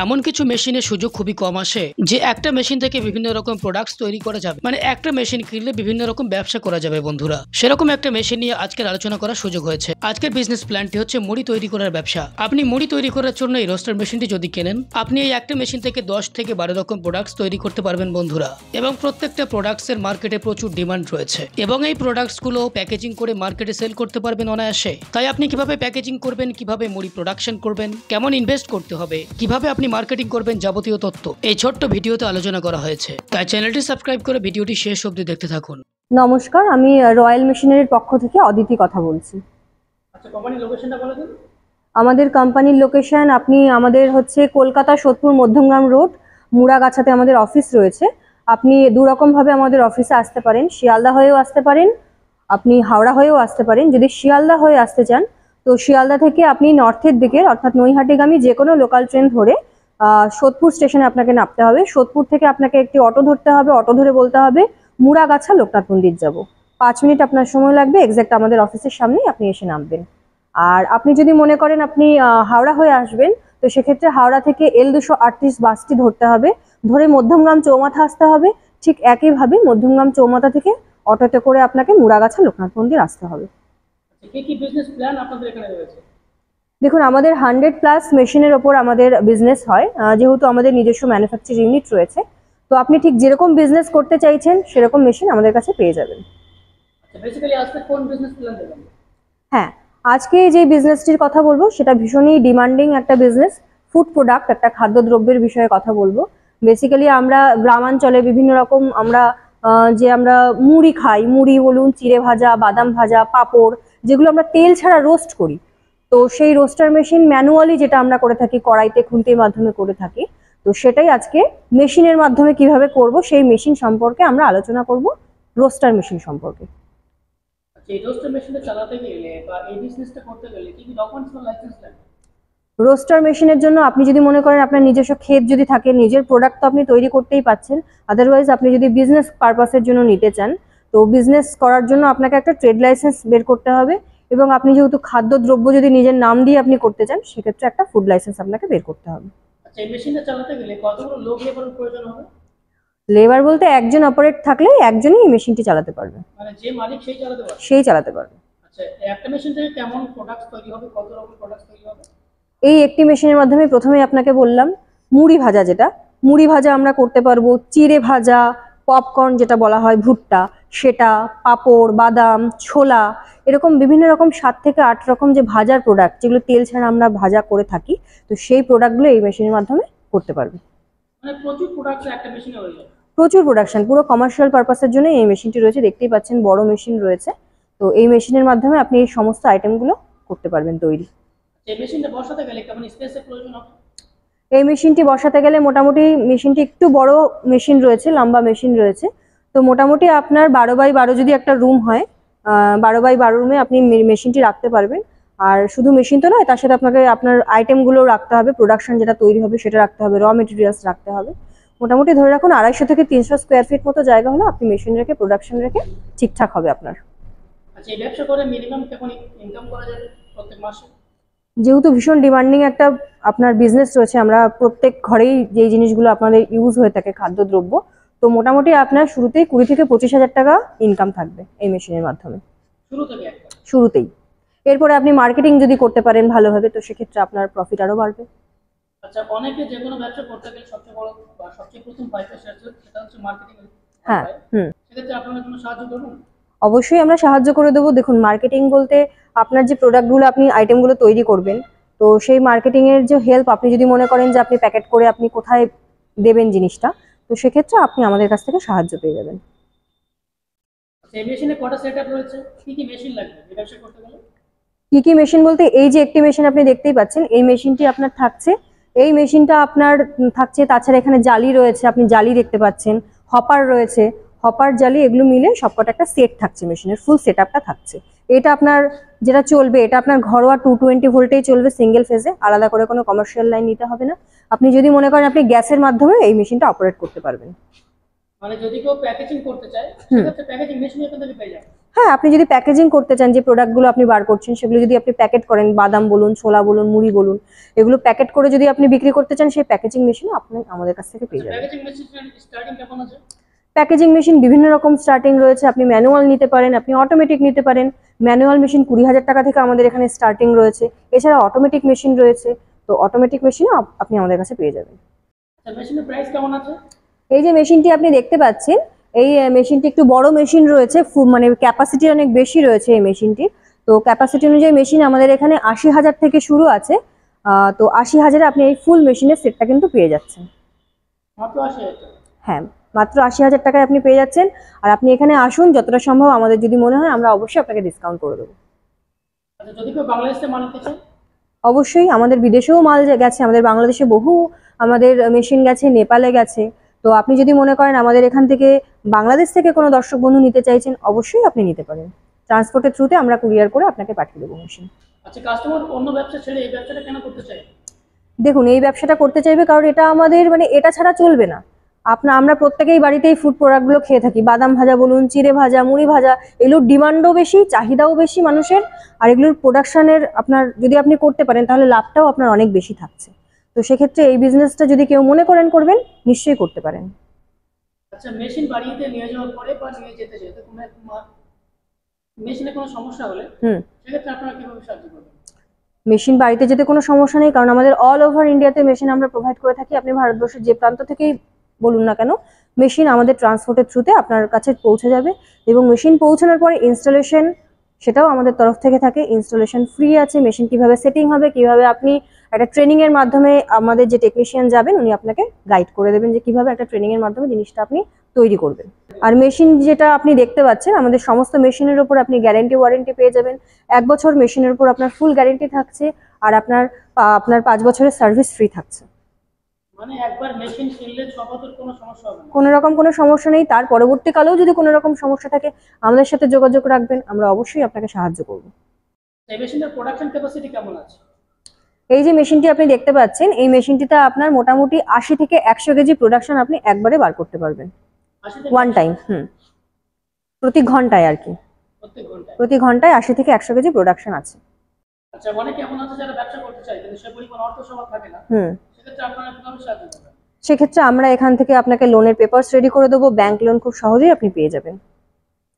এমন কিছু মেশিনের সুযোগ খুবই কম আসে যে একটা মেশিন থেকে বিভিন্ন রকম প্রোডাক্টস তৈরি করা যাবে, মানে একটা মেশিন কিনলে বিভিন্ন রকম ব্যবসা করা যাবে বন্ধুরা। সেরকম একটা মেশিন নিয়ে আজকের আলোচনা করার সুযোগ হয়েছে। আজকের বিজনেস প্ল্যানটি হচ্ছে মুড়ি তৈরি করার ব্যবসা। আপনি মুড়ি তৈরি করার জন্য এই রোস্টার মেশিনটি যদি কেনেন, আপনি এই একটা মেশিন থেকে 10 থেকে 12 রকম প্রোডাক্টস তৈরি করতে পারবেন বন্ধুরা। এবং প্রত্যেকটা প্রোডাক্টস এর মার্কেটে প্রচুর ডিমান্ড রয়েছে এবং এই প্রোডাক্টস গুলো প্যাকেজিং করে মার্কেটে সেল করতে পারবেন অনায়াসে। তাই আপনি কিভাবে প্যাকেজিং করবেন, কিভাবে মুড়ি প্রোডাকশন করবেন, কেমন ইনভেস্ট করতে হবে, কিভাবে আপনি মার্কেটিং করবেন, যাবতীয় তথ্য এই ছোট্ট ভিডিওতে আলোচনা করা হয়েছে। তাই চ্যানেলটি সাবস্ক্রাইব করে ভিডিওটি শেষ অবধি দেখতে থাকুন। নমস্কার, আমি রয়্যাল মেশিনারির পক্ষ থেকে অদিতি কথা বলছি। আচ্ছা, কোম্পানির লোকেশনটা বলে দিন। আমাদের কোম্পানির লোকেশন আমাদের হচ্ছে কলকাতা সোদপুর মধ্যমগ্রাম রোড, মুড়াগাছাতে আমাদের অফিস রয়েছে। আপনি দুরকমভাবে আমাদের অফিসে আসতে পারেন, শিয়ালদা হয়েও আসতে পারেন, আপনি হাওড়া হয়েও আসতে পারেন। যদি শিয়ালদা হয়ে আসতে চান তো শিয়ালদা থেকে আপনি নর্থের দিকের অর্থাৎ নৈহাটিগামী যে কোনো লোকাল ট্রেন ধরে সোদপুর স্টেশনে আপনাকে নামতে হবে। সোদপুর থেকে আপনাকে একটি অটো ধরতে হবে, অটো ধরে বলতে হবে মুড়াগাছা লোকনাথ মন্দির যাব। 5 মিনিট আপনার সময় লাগবে, এক্স্যাক্ট আমাদের অফিসের সামনেই আপনি এসে নামবেন। আর আপনি যদি মনে করেন আপনি হাওড়া হয়ে আসবেন, তো সেক্ষেত্রে হাওড়া থেকে L238 বাসটি ধরতে হবে, ধরে মধ্যমগ্রাম চৌমাথা আসতে হবে। ঠিক একইভাবে মধ্যমগ্রাম চৌমাথা থেকে অটোতে করে আপনাকে মুড়াগাছা লোকনাথ মন্দির আসতে হবে। কি কি বিজনেস প্ল্যান আপনাদের এখানে রয়েছে? দেখুন, আমাদের 100+ মেশিনের ওপর আমাদের বিজনেস হয়, যেহেতু আমাদের নিজস্ব ম্যানুফ্যাকচারিং ইউনিট রয়েছে। তো আপনি ঠিক যেরকম বিজনেস করতে চাইছেন সেরকম মেশিন আমাদের কাছে পেয়ে যাবেন। আচ্ছা, বেসিক্যালি আজকে কোন বিজনেস প্ল্যান দেবেন? হ্যাঁ, আজকে যে বিজনেসটির কথা বলবো সেটা ভীষণই ডিমান্ডিং একটা বিজনেস। ফুড প্রোডাক্ট, একটা খাদ্যদ্রব্যের বিষয়ে কথা বলবো। বেসিক্যালি আমরা গ্রামাঞ্চলে বিভিন্ন রকম আমরা মুড়ি খাই, মুড়ি বলুন, চিড়ে ভাজা, বাদাম ভাজা, পাঁপড়, যেগুলো আমরা তেল ছাড়া রোস্ট করি। তো সেই রোস্টার মেশিন ম্যানুয়ালি যেটা আমরা করে থাকি, কড়াইতে খুন্তির মাধ্যমে করে থাকি, তো সেটাই আজকে মেশিনের মাধ্যমে কিভাবে করব সেই মেশিন সম্পর্কে আমরা আলোচনা করব, রোস্টার মেশিন সম্পর্কে। এই রোস্টার মেশিনটা চালাতে গেলে বা এই বিজনেসটা করতে গেলে কি কি ডকুমেন্টস বা লাইসেন্স লাগে? রোস্টার মেশিনের জন্য আপনি যদি মনে করেন আপনার নিজস্ব ক্ষেত যদি থাকে, নিজের প্রোডাক্ট তো আপনি তৈরি করতেই পাচ্ছেন। আদারওয়াইজ আপনি যদি বিজনেস পারপাসের জন্য নিতে চান, তো বিজনেস করার জন্য আপনাকে একটা ট্রেড লাইসেন্স বের করতে হবে। এবং আপনি যেহেতু খাদ্যদ্রব্য যদি নিজের নাম দিয়ে আপনি করতে চান, সেক্ষেত্রে একটা ফুড লাইসেন্স আপনাকে বের করতে হবে। আচ্ছা, এই মেশিনটা চালাতে গেলে কতগুলো লোক লেবারের প্রয়োজন হবে? লেবার বলতে একজন অপারেট থাকলে একজনই এই মেশিনটি চালাতে পারবে, মানে যে মালিক সেই চালাতে পারবে? সেই চালাতে পারবে। আচ্ছা, একটা মেশিন থেকে কেমন প্রোডাক্টস তৈরি হবে, কত রকম প্রোডাক্টস তৈরি হবে? এই একটি মেশিনের মাধ্যমে প্রথমে আপনাকে বললাম মুড়ি ভাজা, যেটা মুড়ি ভাজা আমরা করতে পারবো, চিড়ে ভাজা, পপকর্ন যেটা বলা হয় ভুট্টা, সেটা, পাঁপড়, বাদাম, ছোলা, এরকম বিভিন্ন রকম 7 থেকে 8 রকম যে ভাজার প্রোডাক্ট, যেগুলো তেল ছাড়া আমরা ভাজা করে থাকি, তো সেই প্রোডাক্টগুলো এই মেশিনের মাধ্যমে করতে পারবে। মানে প্রচুর প্রোডাক্টস একটা মেশিনে হয়ে যায়? প্রচুর প্রোডাকশন, পুরো কমার্শিয়াল পারপাসের জন্য এই মেশিনটি রয়েছে। দেখতেই পাচ্ছেন বড় মেশিন রয়েছে। তো এই মেশিনের মাধ্যমে আপনি এই সমস্ত আইটেমগুলো করতে পারবেন তৈরি। এই মেশিনটা বসাতে গেলে কেমন স্পেসের প্রয়োজন হবে? এই মেশিনটি বসাতে গেলে মোটামুটি মেশিনটি একটু বড় মেশিন রয়েছে, লম্বা মেশিন রয়েছে। তো মোটামুটি আপনার 12x12 যদি একটা রুম হয়, 12x12 রুমে আপনি মেশিনটি রাখতে পারবেন। আর শুধু মেশিন তো নয়, তার সাথে আপনাকে আপনার আইটেমগুলো রাখতে হবে, প্রোডাকশন যেটা তৈরি হবে সেটা রাখতে হবে, র মেটেরিয়ালস রাখতে হবে। মোটামুটি ধরে রাখুন 250 থেকে 300 স্কোয়ার ফিট মতো জায়গা হলে আপনি মেশিন রেখে, প্রোডাকশন রেখে ঠিকঠাক হবে আপনার। আচ্ছা, এই ব্যবসা করে মিনিমাম কেমন ইনকাম করা যাবে প্রত্যেক মাসে? যেহেতু ভীষণ ডিমান্ডিং একটা আপনার বিজনেস রয়েছে, আমরা প্রত্যেক ঘরেই যেই জিনিসগুলো আপনাদের ইউজ হয়ে থাকে খাদ্যদ্রব্য, তো মোটামুটি আপনার শুরুতেই 20 থেকে 25,000 টাকা ইনকাম থাকবে এই মেশিনের মাধ্যমে, শুরুতেই। এরপরে আপনি মার্কেটিং যদি করতে পারেন ভালোভাবে, তো সেক্ষেত্রে আপনার প্রফিট আরো বাড়বে। আচ্ছা, অনেকে যে কোনো ব্যবসা করতে গেলে সবচেয়ে বড় বা সবচেয়ে প্রথম পাইতে সেটা হচ্ছে মার্কেটিং। হ্যাঁ, সেক্ষেত্রে আপনারা কোনো সাহায্য করুন? অবশ্যই আমরা সাহায্য করে দেবো। দেখুন, মার্কেটিং বলতে আপনার যে প্রোডাক্টগুলো, আপনি আইটেমগুলো তৈরি করবেন, তো সেই মার্কেটিং এর যে হেল্প, আপনি যদি মনে করেন যে আপনি প্যাকেট করে আপনি কোথায় দেবেন জিনিসটা, তো সেক্ষেত্রে আপনি আমাদের কাছ থেকে সাহায্য পেয়ে যাবেন। এই মেশিনে কটা সেটআপ রয়েছে, কি কি মেশিন লাগবে এই ব্যবসা করতে গেলে? কি কি মেশিন বলতে, এই যে একটি মেশিন আপনি দেখতেই পাচ্ছেন, এই মেশিনটি আপনার থাকছে, এই মেশিনটা আপনার থাকছে। তাছাড়া এখানে জালি রয়েছে, আপনি জালি দেখতে পাচ্ছেন, হপার রয়েছে, হপার, জালি, এগুলো মিলে সবকটা একটা সেট থাকছে, মেশিনের ফুল সেট আপটা থাকছে। এটা আপনার যেটা চলবে, এটা আপনার ঘরোয়া 220 ভোল্টেই চলবে, সিঙ্গেল ফেজে, আলাদা করে কোনো কমার্শিয়াল লাইন নিতে হবে না। আপনি যদি মনে করেন আপনি গ্যাসের মাধ্যমে এই মেশিনটা অপারেট করতে পারবেন। মানে যদি কেউ প্যাকেজিং করতে চায় সেক্ষেত্রে প্যাকেজিং মেশিন এখান থেকে পেয়ে যাবে? হ্যাঁ, আপনি যদি প্যাকেজিং করতে চান, যে প্রোডাক্টগুলো আপনি বার করছেন সেগুলো যদি আপনি প্যাকেট করেন, বাদাম বলুন, ছোলা বলুন, মুড়ি বলুন, এগুলো প্যাকেট করে যদি আপনি বিক্রি করতে চান, সেই প্যাকেজিং মেশিনও আপনি আমাদের কাছ থেকে পেয়ে যাবেন। প্যাকেজিং মেশিন স্টার্টিং কেমন আছে? প্যাকেজিং মেশিন বিভিন্ন রকম স্টার্টিং রয়েছে। আপনি ম্যানুয়াল নিতে পারেন, আপনি অটোমেটিক নিতে পারেন। ম্যানুয়াল মেশিন 20,000 টাকা থেকে আমাদের এখানে স্টার্টিং রয়েছে। এছাড়া অটোমেটিক মেশিন রয়েছে, তো অটোমেটিক মেশিনও আপনি আমাদের কাছে পেয়ে যাবেন। মেশিনের প্রাইস কেমন আছে? এই যে মেশিনটি আপনি দেখতে পাচ্ছেন, এই মেশিনটি একটু বড় মেশিন রয়েছে, মানে ক্যাপাসিটি অনেক বেশি রয়েছে এই মেশিনটি। তো ক্যাপাসিটি অনুযায়ী মেশিন আমাদের এখানে 80,000 থেকে শুরু আছে। তো 80,000-এ আপনি এই ফুল মেশিনের সেটটা কিন্তু পেয়ে যাচ্ছেন। মাত্র 80,000 টাকা? হ্যাঁ, মাত্র 80,000 টাকায় আপনি পেয়ে যাচ্ছেন। আর আপনি এখানে আসুন, যতটা সম্ভব আমাদের যদি মনে হয় আমরা অবশ্যই আপনাকে ডিসকাউন্ট করে দেবো। আচ্ছা, যদি কেউ বাংলাদেশে মাল নিতে চায়? অবশ্যই, আমাদের বিদেশেও মাল গেছে, আমাদের বাংলাদেশে বহু আমাদের মেশিন গেছে, নেপালে গেছে। তো আপনি যদি মনে করেন আমাদের এখান থেকে বাংলাদেশ থেকে কোনো দর্শক বন্ধু নিতে চাইছেন, অবশ্যই আপনি নিতে পারেন। ট্রান্সপোর্টের থ্রুতে আমরা কুরিয়ার করে আপনাকে পাঠিয়ে দেবো মেশিন। আচ্ছা, কাস্টমার অন্য ব্যবসা ছেড়ে এই ব্যবসাটা কেন করতে চায়? দেখুন, এই ব্যবসাটা করতে চাইবে কারণ এটা আমাদের মানে এটা ছাড়া চলবে না। আমরা প্রত্যেকেই বাড়িতেই ফুড প্রোডাক্টগুলো খেয়ে থাকি। বাদাম ভাজা বলুন, চিড়ে ভাজা, মুড়ি ভাজা, এগুলোর ডিমান্ডও বেশি, চাহিদাও বেশি মানুষের। আর এগুলোর প্রোডাকশনের আপনার যদি আপনি করতে পারেন তাহলে লাভটাও আপনার অনেক বেশি থাকছে। তো সেক্ষেত্রে এই বিজনেসটা যদি কেউ মনে করেন করবেন, নিশ্চয়ই করতে পারেন। আচ্ছা, মেশিন বাড়িতে নিয়ে যাওয়ার পরে বা নিয়ে যেতে যেতে কোনো মেশিনে কোনো সমস্যা হলে সেক্ষেত্রে আপনারা কিভাবে সাহায্য করবেন? মেশিন বাড়িতে যেতে কোনো সমস্যা নেই, কারণ আমাদের অল ওভার ইন্ডিয়াতে মেশিন আমরা প্রোভাইড করে থাকি। আপনি ভারতবর্ষের যে প্রান্ত থেকেই বলুন না কেন, মেশিন আমাদের ট্রান্সপোর্টের থ্রুতে আপনার কাছে পৌঁছে যাবে। এবং মেশিন পৌঁছানোর পরে ইনস্টলেশন সেটাও আমাদের তরফ থেকে থাকে। ইনস্টলেশন ফ্রি আছে। মেশিন কিভাবে সেটিং হবে, কিভাবে আপনি একটা ট্রেনিং এর মাধ্যমে, আমাদের যে টেকনিশিয়ান যাবেন উনি আপনাকে গাইড করে দেবেন যে কিভাবে একটা ট্রেনিং এর মাধ্যমে জিনিসটা আপনি তৈরি করবেন। আর মেশিন যেটা আপনি দেখতে পাচ্ছেন, আমাদের সমস্ত মেশিনের উপর আপনি গ্যারেন্টি ওয়ারেন্টি পেয়ে যাবেন। 1 বছর মেশিনের উপর আপনার ফুল গ্যারেন্টি থাকছে। আর আপনার 5 বছরের সার্ভিস ফ্রি থাকছে। মানে একবার মেশিন কিনলে 6 বছর কোনো সমস্যা হবে না? কোনো রকম কোনো সমস্যা নেই। তার পরবর্তীকালেও যদি কোনো রকম সমস্যা থাকে আমাদের সাথে যোগাযোগ রাখবেন, আমরা অবশ্যই আপনাকে সাহায্য করব। এই মেশিনের প্রোডাকশন ক্যাপাসিটি কেমন আছে? এই যে মেশিনটি আপনি দেখতে পাচ্ছেন, এই মেশিনটিতে আপনার মোটামুটি 80 থেকে 100 কেজি প্রোডাকশন আপনি একবারে বার করতে পারবেন। 80 থেকে ওয়ান টাইম। প্রতি ঘন্টায় আর কি। প্রতি ঘন্টায় 80 থেকে 100 কেজি প্রোডাকশন আছে। আচ্ছা, অনেকে এমন আছে যারা ব্যবসা করতে চায় কিন্তু সে পরিমাণ অর্থ সম্পদ থাকে না, সেক্ষেত্রে আপনারা কিভাবে সাহায্য করবেন? সেক্ষেত্রে আমরা এখান থেকে আপনাকে লোনের পেপারস রেডি করে দেবো। ব্যাংক লোন খুব সহজেই আপনি পেয়ে যাবেন।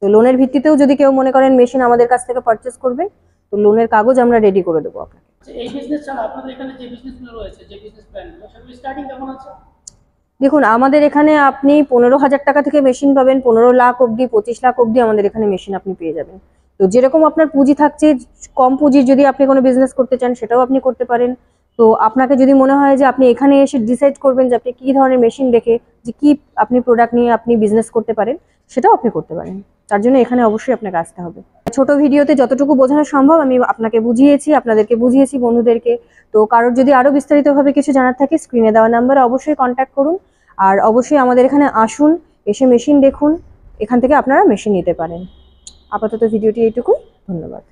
তো লোনের ভিত্তিতেও যদি কেউ মনে করেন মেশিন আমাদের কাছ থেকে পারচেস করবেন, তো লোনের কাগজ আমরা রেডি করে দেবো আপনাকে। এই বিজনেস ছাড়া আপনাদের এখানে যে বিজনেসগুলো রয়েছে, যে বিজনেস প্ল্যানগুলো, সেগুলো স্টার্টিং কেমন আছে? দেখুন, আমাদের এখানে আপনি 15,000 টাকা থেকে মেশিন পাবেন, 15 লাখ অবধি, 25 লাখ অবধি আমাদের এখানে মেশিন আপনি পেয়ে যাবেন। তো যেরকম আপনার পুঁজি থাকছে, কম পুঁজির যদি আপনি কোনো বিজনেস করতে চান সেটাও আপনি করতে পারেন। তো আপনাকে যদি মনে হয় যে আপনি এখানে এসে ডিসাইড করবেন যে আপনি কি ধরনের মেশিন দেখে যে কি আপনি প্রোডাক্ট নিয়ে আপনি বিজনেস করতে পারেন, সেটাও আপনি করতে পারেন। তার জন্য এখানে অবশ্যই আপনাকে আসতে হবে। ছোট ভিডিওতে যতটুকু বোঝানো সম্ভব আমি আপনাকে বুঝিয়েছি, আপনাদেরকে বুঝিয়েছি, বন্ধুদেরকে। তো কারোর যদি আরো বিস্তারিতভাবে কিছু জানার থাকে, স্ক্রিনে দেওয়া নাম্বারে অবশ্যই কন্ট্যাক্ট করুন। আর অবশ্যই আমাদের এখানে আসুন, এসে মেশিন দেখুন, এখান থেকে আপনারা মেশিন নিতে পারেন। আপাতত ভিডিওটি এইটুকুই। ধন্যবাদ।